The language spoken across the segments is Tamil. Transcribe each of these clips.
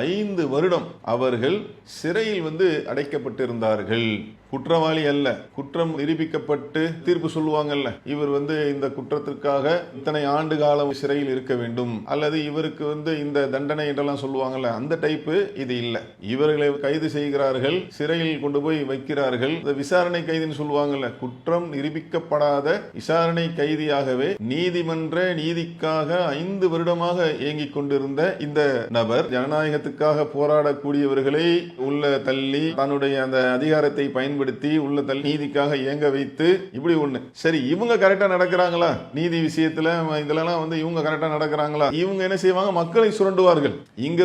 5 வருடம் அவர்கள் சிறையில் அடைக்கப்பட்டிருந்தார்கள். குற்றவாளி அல்ல, குற்றம் நிரூபிக்கப்பட்டு தீர்ப்பு சொல்லுவாங்கல்ல, இவர் இந்த குற்றத்திற்காக இத்தனை ஆண்டு காலம் சிறையில் இருக்க வேண்டும் அல்லது இவருக்கு இந்த தண்டனை என்றெல்லாம் சொல்லுவாங்கல்ல, அந்த டைப்பு இது இல்ல. இவர்களை கைது செய்கிறார்கள், சிறையில் கொண்டு போய் வைக்கிறார்கள். விசாரணை கைதின்னு சொல்லுவாங்கல்ல, குற்றம் நிரூபிக்கப்படாத விசாரணை கைதியாகவே நீதிமன்ற நீதிக்காக 5 வருடமாக இயங்கிக் கொண்டிருந்த இந்த நபர் ஜனநாயகத்துக்காக போராடக்கூடியவர்களை உள்ள தள்ளி தன்னுடைய அந்த அதிகாரத்தை பயன்படுத்தி உள்ள தள்ளி நீதிக்காக இயங்க வைத்து இப்படி ஒண்ணு. சரி, இவங்க கரெக்டா நடக்கிறாங்களா? நீதி விஷயத்துல இதெல்லாம் இவங்க கரெக்டா நடக்கிறாங்களா? இவங்க என்ன செய்வாங்க? மக்களை சுரண்டுவார்கள். இங்க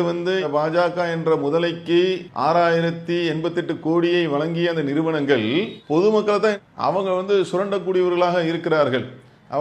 பாஜக என்ற முதலைக்கு 6088 கோடியை வழங்கிய அந்த நிறுவனங்கள் பொதுமக்களை தான் அவங்க சுரண்டக்கூடியவர்களாக இருக்கிறார்கள்.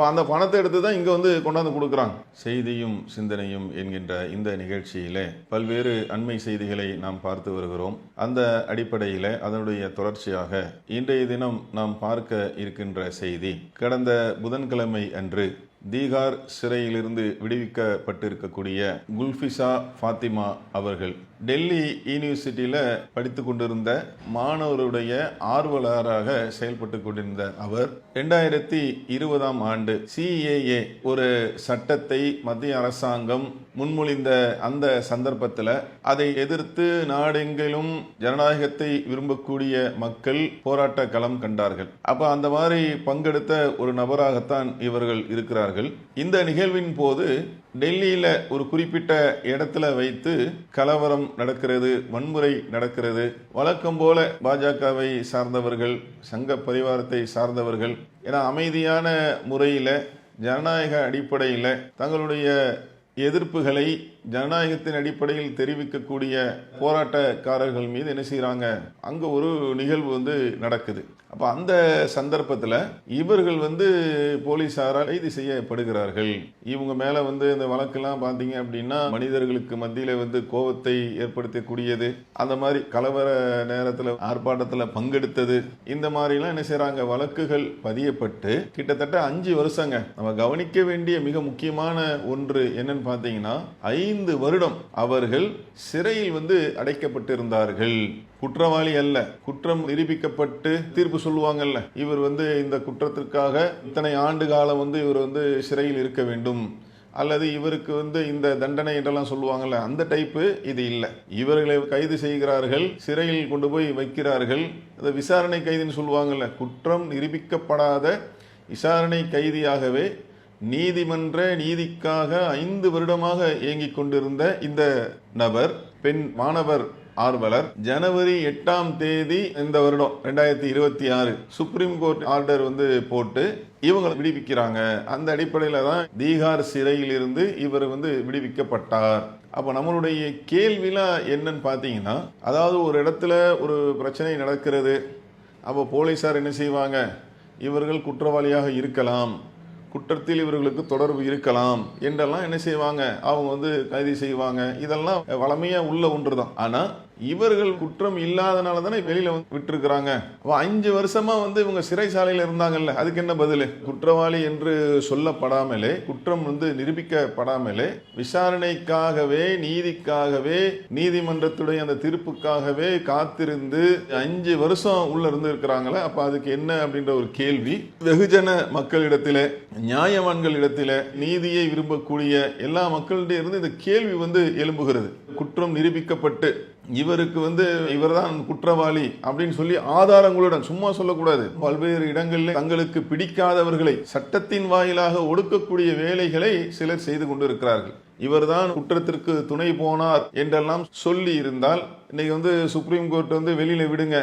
அந்த பணத்தை எடுத்து தான் இங்க கொண்டாந்து கொடுக்குறாங்க. செய்தியும் சிந்தனையும் என்கின்ற இந்த நிகழ்ச்சியில பல்வேறு அண்மை செய்திகளை நாம் பார்த்து வருகிறோம். அந்த அடிப்படையில் அதனுடைய தொடர்ச்சியாக இன்றைய தினம் நாம் பார்க்க இருக்கின்ற செய்தி, கடந்த புதன்கிழமை அன்று தீகார் சிறையிலிருந்து விடுவிக்கப்பட்டிருக்கக்கூடிய குல்ஃபிஷா ஃபாத்திமா அவர்கள் டெல்லி யூனிவர்சிட்டியில படித்து கொண்டிருந்த மாணவருடைய ஆர்வலராக செயல்பட்டு கொண்டிருந்த அவர் 2020ஆம் ஆண்டு CAA ஒரு சட்டத்தை மத்திய அரசாங்கம் முன்மொழிந்த அந்த சந்தர்ப்பத்தில் அதை எதிர்த்து நாடெங்கிலும் ஜனநாயகத்தை விரும்பக்கூடிய மக்கள் போராட்ட களம் கண்டார்கள். அப்ப அந்த மாதிரி பங்கெடுத்த ஒரு நபராகத்தான் இவர்கள் இருக்கிறார்கள். இந்த நிகழ்வின் போது டெல்லியில ஒரு குறிப்பிட்ட இடத்துல வைத்து கலவரம் நடக்கிறது, வன்முறை நடக்கிறது. வழக்கம் போல பாஜகவை சார்ந்தவர்கள், சங்க பரிவாரத்தை சார்ந்தவர்கள் என அமைதியான முறையில் ஜனநாயக அடிப்படையில் தங்களுடைய எதிர்ப்புகளை ஜனநாயகத்தின் அடிப்படையில் தெரிவிக்கக்கூடிய போராட்டக்காரர்கள் மீது என்ன செய்யறாங்க, அங்க ஒரு நிகழ்வு நடக்குது. அப்ப அந்த சந்தர்ப்பத்தில் இவர்கள் போலீசாரால் கைது செய்யப்படுகிறார்கள். இவங்க மேல இந்த வழக்கெல்லாம் பார்த்தீங்க அப்படின்னா மனிதர்களுக்கு மத்தியில கோபத்தை ஏற்படுத்தக்கூடியது, அந்த மாதிரி கலவர நேரத்தில் ஆர்ப்பாட்டத்தில் பங்கெடுத்தது, இந்த மாதிரிலாம் என்ன செய்யறாங்க, வழக்குகள் பதியப்பட்டு கிட்டத்தட்ட 5 வருஷங்க. நம்ம கவனிக்க வேண்டிய மிக முக்கியமான ஒன்று என்னன்னு பார்த்தீங்கன்னா 5 வருடம் அவர்கள் சிறையில் அடைக்கப்பட்டிருந்தார்கள். குற்றவாளி அல்ல, குற்றம் நிரூபிக்கப்பட்டு தீர்ப்பு சொல்லுவாங்கல்ல, இவர் இந்த குற்றத்திற்காக இத்தனை ஆண்டு காலம் இவர் சிறையில் இருக்க வேண்டும் அல்லது இவருக்கு இந்த தண்டனை என்றெல்லாம் சொல்லுவாங்கல்ல, அந்த டைப்பு இது இல்ல. இவர்களை கைது செய்கிறார்கள், சிறையில் கொண்டு போய் வைக்கிறார்கள். அந்த விசாரணை கைதின்னு சொல்லுவாங்கல்ல, குற்றம் நிரூபிக்கப்படாத விசாரணை கைதியாகவே நீதிமன்ற நீதிக்காக 5 வருடமாக இயங்கிக் கொண்டிருந்த இந்த நபர், பெண் மாணவர் ஆர்வலர், ஜனவரி 8ஆம் தேதி இந்த வருடம் 2026 சுப்ரீம் கோர்ட் ஆர்டர் போட்டு இவங்களை விடுவிக்கிறாங்க. அந்த அடிப்படையில் தான் தீகார் சிறையில் இருந்து இவர் விடுவிக்கப்பட்டார். அப்ப நம்மளுடைய கேள்விலாம் என்னன்னு பார்த்தீங்கன்னா, அதாவது ஒரு இடத்துல ஒரு பிரச்சனை நடக்கிறது, அப்போ போலீசார் என்ன செய்வாங்க, இவர்கள் குற்றவாளியாக இருக்கலாம், குற்றத்தில் இவர்களுக்கு தொடர்பு இருக்கலாம் என்றெல்லாம் என்ன செய்வாங்க, அவங்க கைது செய்வாங்க. இதெல்லாம் வளமையா உள்ள ஒன்றுதான். ஆனா இவர்கள் குற்றம் இல்லாதனால தானே வெளியில விட்டுருக்கிறாங்க. 5 வருஷமா இவங்க சிறைச்சாலையில் இருந்தாங்கல்ல, அதுக்கு என்ன பதில்? குற்றவாளி என்று சொல்லப்படாமலே, குற்றம் நிரூபிக்கப்படாமலே, விசாரணைக்காகவே நீதிக்காகவே நீதிமன்றத்துடைய அந்த தீர்ப்புக்காகவே காத்திருந்து 5 வருஷம் உள்ள இருந்து இருக்கிறாங்களே. அப்ப அதுக்கு என்ன அப்படின்ற ஒரு கேள்வி வெகுஜன மக்களிடத்திலே, நியாயவான்களிடத்திலே, நீதியை விரும்பக்கூடிய எல்லா மக்களிடையே இருந்து இந்த கேள்வி எழும்புகிறது. குற்றம் நிரூபிக்கப்பட்டு இவருக்கு இவர்தான் குற்றவாளி அப்படின்னு சொல்லி ஆதாரங்களுடன், சும்மா சொல்லக்கூடாது, பல்வேறு இடங்களில் தங்களுக்கு பிடிக்காதவர்களை சட்டத்தின் வாயிலாக ஒடுக்கக்கூடிய வேலைகளை சிலர் செய்து கொண்டிருக்கிறார்கள். இவர்தான் குற்றத்திற்கு துணை போனார் என்றெல்லாம் சொல்லி இருந்தால் இன்னைக்கு சுப்ரீம் கோர்ட் வெளியில விடுங்க,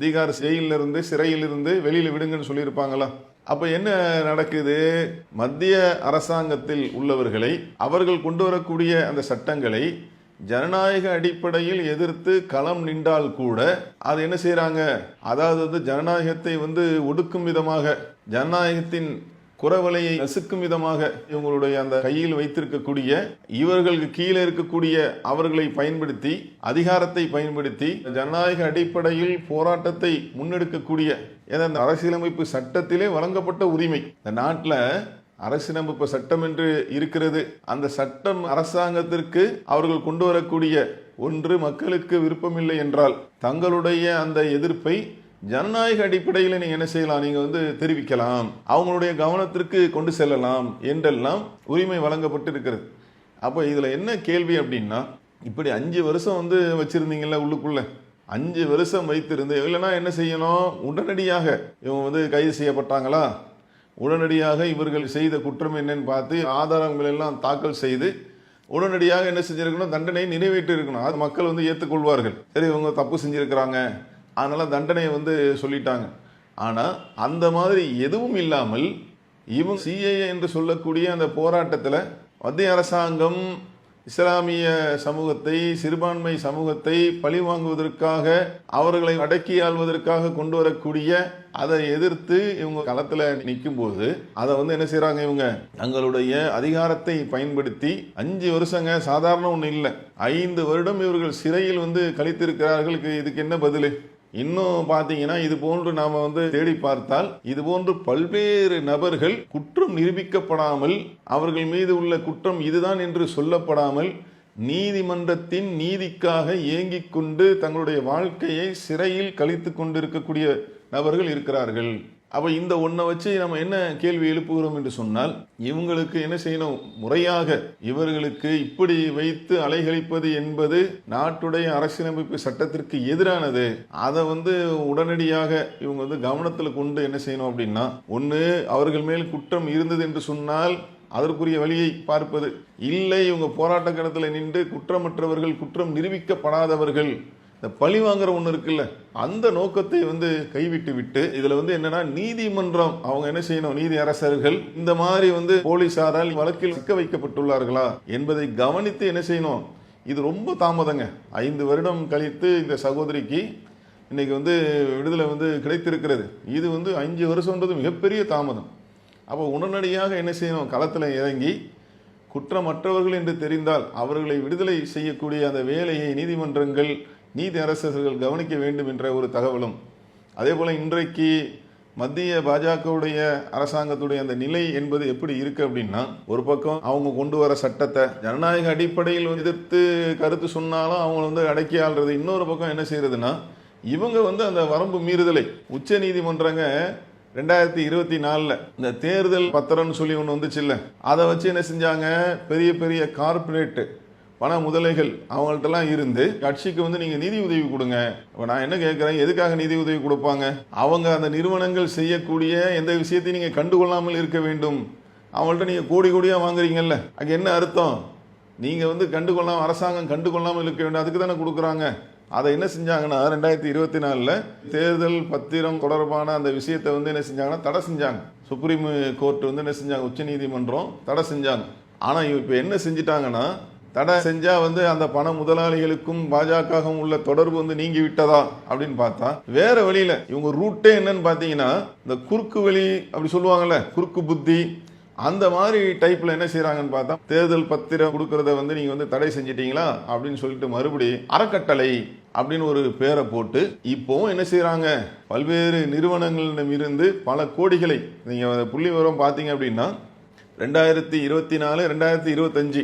தீகார் ஜெயிலிருந்து சிறையிலிருந்து வெளியில விடுங்கன்னு சொல்லியிருப்பாங்களா? அப்ப என்ன நடக்குது? மத்திய அரசாங்கத்தில் உள்ளவர்களை, அவர்கள் கொண்டு வரக்கூடிய அந்த சட்டங்களை ஜனநாயக அடிப்படையில் எதிர்த்து களம் நின்றால் கூட அது என்ன செய்யறாங்க, அதாவது ஜனநாயகத்தை ஒடுக்கும் விதமாக, ஜனநாயகத்தின் குறவலையை நசுக்கும் விதமாக இவங்களுடைய அந்த கையில் வைத்திருக்கக்கூடிய, இவர்களுக்கு கீழே இருக்கக்கூடிய அவர்களை பயன்படுத்தி, அதிகாரத்தை பயன்படுத்தி ஜனநாயக அடிப்படையில் போராட்டத்தை முன்னெடுக்கக்கூடிய அந்த அரசியலமைப்பு சட்டத்திலே வழங்கப்பட்ட உரிமை. இந்த நாட்டில் அரசியலமைப்பு சட்டம் என்று இருக்கிறது. அந்த சட்டம் அரசாங்கத்திற்கு அவர்கள் கொண்டு வரக்கூடிய ஒன்று மக்களுக்கு விருப்பமில்லை என்றால் தங்களுடைய அந்த எதிர்ப்பை ஜனநாயக அடிப்படையில் நீங்கள் என்ன செய்யலாம், நீங்கள் வந்து தெரிவிக்கலாம், அவங்களுடைய கவனத்திற்கு கொண்டு செல்லலாம் என்றெல்லாம் உரிமை வழங்கப்பட்டு இருக்கிறது. அப்போ இதில் என்ன கேள்வி அப்படின்னா, இப்படி 5 வருஷம் வந்து வச்சுருந்தீங்கல்ல உள்ளுக்குள்ள, 5 வருஷம் வைத்திருந்து இல்லைன்னா என்ன செய்யணும், உடனடியாக இவங்க வந்து கைது செய்யப்பட்டாங்களா, உடனடியாக இவர்கள் செய்த குற்றம் என்னன்னு பார்த்து ஆதாரங்கள் எல்லாம் தாக்கல் செய்து உடனடியாக என்ன செஞ்சிருக்கணும், தண்டனையை நிறைவேற்றி இருக்கணும். அது மக்கள் வந்து ஏற்றுக்கொள்வார்கள். சரி இவங்க தப்பு செஞ்சுருக்கிறாங்க, அதனால் தண்டனையை வந்து சொல்லிட்டாங்க. ஆனால் அந்த மாதிரி எதுவும் இல்லாமல் இவங்க சிஏஏ என்று சொல்லக்கூடிய அந்த போராட்டத்தில் மத்திய அரசாங்கம் இஸ்லாமிய சமூகத்தை, சிறுபான்மை சமூகத்தை பழி வாங்குவதற்காக, அவர்களை அடக்கி ஆள்வதற்காக கொண்டு வரக்கூடிய அதை எதிர்த்து இவங்க களத்தில் நிற்கும் போது அதை வந்து என்ன செய்கிறாங்க, இவங்க தங்களுடைய அதிகாரத்தை பயன்படுத்தி 5 வருஷங்க சாதாரண ஒன்று இல்லை, 5 வருடம் இவர்கள் சிறையில் வந்து கழித்திருக்கிறார்கள். இதுக்கு என்ன பதில்? இன்னும் பார்த்தீங்கன்னா இது போன்று நாம் வந்து தேடி பார்த்தால் இது போன்று பல்வேறு நபர்கள் குற்றம் நிரூபிக்கப்படாமல், அவர்கள் மீது உள்ள குற்றம் இதுதான் என்று சொல்லப்படாமல் நீதிமன்றத்தின் நீதிக்காக ஏங்கிக் கொண்டு தங்களுடைய வாழ்க்கையை சிறையில் கழித்து கொண்டிருக்கக்கூடிய நபர்கள் இருக்கிறார்கள். அப்போ இந்த ஒன்றை வச்சு நம்ம என்ன கேள்வி எழுப்புகிறோம் என்று சொன்னால், இவங்களுக்கு என்ன செய்யணும், முறையாக இவர்களுக்கு இப்படி வைத்து அலைகழிப்பது என்பது நாட்டுடைய அரசியலமைப்பு சட்டத்திற்கு எதிரானது. அதை வந்து உடனடியாக இவங்க வந்து கவனத்தில் கொண்டு என்ன செய்யணும் அப்படின்னா, ஒன்று அவர்கள் மேல் குற்றம் இருந்தது என்று சொன்னால் அதற்குரிய வழியை பார்ப்பது, இல்லை இவங்க போராட்ட களத்தில் நின்று குற்றமற்றவர்கள், குற்றம் நிரூபிக்கப்படாதவர்கள், இந்த பழி வாங்குற ஒன்று இருக்குல்ல, அந்த நோக்கத்தை வந்து கைவிட்டு விட்டு இதில் வந்து என்னன்னா நீதிமன்றம் அவங்க என்ன செய்யணும், நீதி அரசர்கள் இந்த மாதிரி வந்து போலீசாரால் வழக்கில் சிக்க வைக்கப்பட்டுள்ளார்களா என்பதை கவனித்து என்ன செய்யணும். இது ரொம்ப தாமதங்க. 5 வருடம் கழித்து இந்த சகோதரிக்கு இன்னைக்கு வந்து விடுதலை வந்து கிடைத்திருக்கிறது. இது வந்து 5 வருஷம்ன்றது மிகப்பெரிய தாமதம். அப்போ உடனடியாக என்ன செய்யணும், களத்தில் இறங்கி குற்றமற்றவர்கள் என்று தெரிந்தால் அவர்களை விடுதலை செய்யக்கூடிய அந்த வேலையை நீதிமன்றங்கள், நீதி அரசர்கள் கவனிக்க வேண்டும் என்ற ஒரு தகவலும், அதே போல் இன்றைக்கு மத்திய பாஜகவுடைய அரசாங்கத்துடைய அந்த நிலை என்பது எப்படி இருக்கு அப்படின்னா, ஒரு பக்கம் அவங்க கொண்டு வர சட்டத்தை ஜனநாயக அடிப்படையில் எதிர்த்து கருத்து சொன்னாலும் அவங்க வந்து அடக்கி ஆள்றது, இன்னொரு பக்கம் என்ன செய்யறதுன்னா இவங்க வந்து அந்த வரம்பு மீறுதலை உச்ச நீதிமன்றங்க 2024 இந்த தேர்தல் பத்திரம்னு சொல்லி ஒன்று வந்துச்சு இல்லை, அதை வச்சு என்ன செஞ்சாங்க, பெரிய பெரிய கார்பரேட்டு பண முதலைகள் அவங்கள்ட்டலாம் இருந்து கட்சிக்கு வந்து நீங்கள் நிதி உதவி கொடுங்க. இப்போ நான் என்ன கேட்குறேன், எதுக்காக நிதி உதவி கொடுப்பாங்க? அவங்க அந்த நிறுவனங்கள் செய்யக்கூடிய எந்த விஷயத்தையும் நீங்கள் கண்டுகொள்ளாமல் இருக்க வேண்டும். அவங்கள்ட்ட நீங்கள் கோடி கோடியாக வாங்குறீங்கல்ல, அங்கே என்ன அர்த்தம்? நீங்கள் வந்து கண்டுகொள்ளாமல், அரசாங்கம் கண்டுகொள்ளாமல் இருக்க வேண்டும், அதுக்கு தானே கொடுக்குறாங்க. அதை என்ன செஞ்சாங்கன்னா 2024 தேர்தல் பத்திரம் தொடர்பான அந்த விஷயத்தை வந்து என்ன செஞ்சாங்கன்னா தடை செஞ்சாங்க. சுப்ரீம் கோர்ட் வந்து என்ன செஞ்சாங்க, உச்ச நீதிமன்றம் தடை செஞ்சாங்க. ஆனால் இப்போ என்ன செஞ்சிட்டாங்கன்னா, தடை செஞ்சா வந்து அந்த பண முதலாளிகளுக்கும் பாஜகவும் உள்ள தொடர்பு வந்து நீங்கி விட்டதா அப்படின்னு பார்த்தா வேற வழியில இவங்க ரூட்டே என்னன்னு பார்த்தீங்கன்னா, இந்த குறுக்கு வழி அப்படி சொல்லுவாங்கல்ல, குறுக்கு புத்தி, அந்த மாதிரி டைப்ல என்ன செய்யறாங்கன்னு பார்த்தா, தேர்தல் பத்திரம் கொடுக்கறத வந்து நீங்க வந்து தடை செஞ்சிட்டீங்களா அப்படின்னு சொல்லிட்டு மறுபடி அறக்கட்டளை அப்படின்னு ஒரு பேரை போட்டு இப்போவும் என்ன செய்யறாங்க, பல்வேறு நிறுவனங்களிடம் இருந்து பல கோடிகளை, நீங்க புள்ளி விவரம் பார்த்தீங்க அப்படின்னா 2024 2025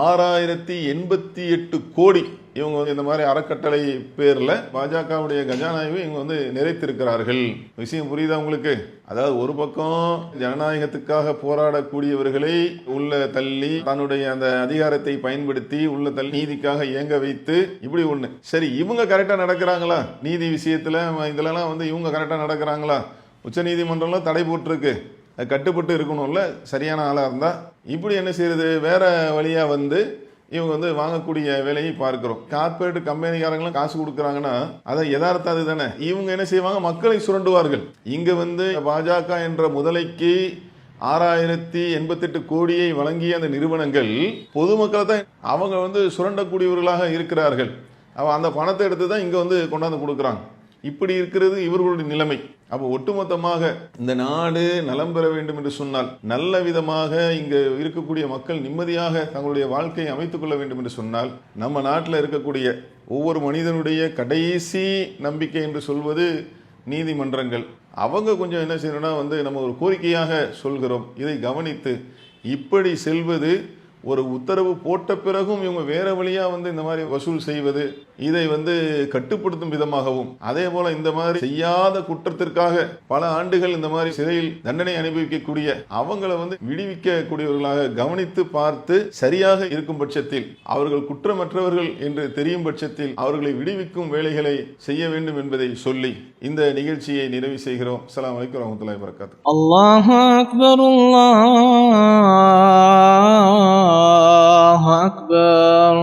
6088 கோடி இவங்க வந்து இந்த மாதிரி அறக்கட்டளை பேர்ல பாஜகவுடைய கஜானாவை இவங்க வந்து நிறைத்திருக்கிறார்கள். விஷயம் புரியுதா உங்களுக்கு? அதாவது ஒரு பக்கம் ஜனநாயகத்துக்காக போராடக்கூடியவர்களை உள்ள தள்ளி தன்னுடைய அந்த அதிகாரத்தை பயன்படுத்தி உள்ள தள்ளி நீதிக்காக இயங்க வைத்து இப்படி ஒண்ணு. சரி, இவங்க கரெக்டா நடக்கிறாங்களா? நீதி விஷயத்துல இதெல்லாம் வந்து இவங்க கரெக்டா நடக்கிறாங்களா? உச்ச நீதிமன்றம்ல தடை போட்டிருக்கு, கட்டுப்பட்டு இருக்கணும்ல சரியான ஆளாக இருந்தால். இப்படி என்ன செய்யறது, வேற வழியாக வந்து இவங்க வந்து வாங்கக்கூடிய வேலையை பார்க்கிறோம். கார்பரேட் கம்பெனிக்காரங்களும் காசு கொடுக்குறாங்கன்னா அதை யதார்த்தம் அது தானே. இவங்க என்ன செய்வாங்க, மக்களை சுரண்டுவார்கள். இங்கே வந்து பாஜக என்ற முதலைக்கு 6088 கோடியை வழங்கிய அந்த நிறுவனங்கள் பொதுமக்களை தான் அவங்க வந்து சுரண்டக்கூடியவர்களாக இருக்கிறார்கள். அந்த பணத்தை எடுத்து தான் இங்கே வந்து கொண்டாந்து கொடுக்குறாங்க. இப்படி இருக்கிறது இவர்களுடைய நிலைமை. அப்போ ஒட்டுமொத்தமாக இந்த நாடு நலம் பெற வேண்டும் என்று சொன்னால், நல்ல விதமாக இங்க இருக்கக்கூடிய மக்கள் நிம்மதியாக தங்களுடைய வாழ்க்கையை அமைத்துக் கொள்ள வேண்டும் என்று சொன்னால், நம்ம நாட்டில் இருக்கக்கூடிய ஒவ்வொரு மனிதனுடைய கடைசி நம்பிக்கை என்று சொல்வது நீதிமன்றங்கள். அவங்க கொஞ்சம் என்ன செய்யணும்னா வந்து நம்ம ஒரு கோரிக்கையாக சொல்கிறோம், இதை கவனித்து இப்படி செல்வது ஒரு உத்தரவு போட்ட பிறகும் இவங்க வேற வழியா இந்த மாதிரி வசூல் செய்வது, இதை கட்டுப்படுத்தும் விதமாகவும், அதே போல இந்த மாதிரி செய்யாத குற்றத்திற்காக பல ஆண்டுகள் இந்த மாதிரி சிறையில் தண்டனை அனுபவிக்கக்கூடிய அவங்கள விடுவிக்கக்கூடியவர்களாக கவனித்து பார்த்து சரியாக இருக்கும் பட்சத்தில், அவர்கள் குற்றமற்றவர்கள் என்று தெரியும் பட்சத்தில் அவர்களை விடுவிக்கும் வேலைகளை செய்ய வேண்டும் என்பதை சொல்லி இந்த நிகழ்ச்சியை நிறைவு செய்கிறோம். அஸ்ஸலாமு அலைக்கும் வரஹ்மத்துல்லாஹி வபரகாத்துஹு. அல்லாஹு அக்பர், அல்லாஹு அக்பர்.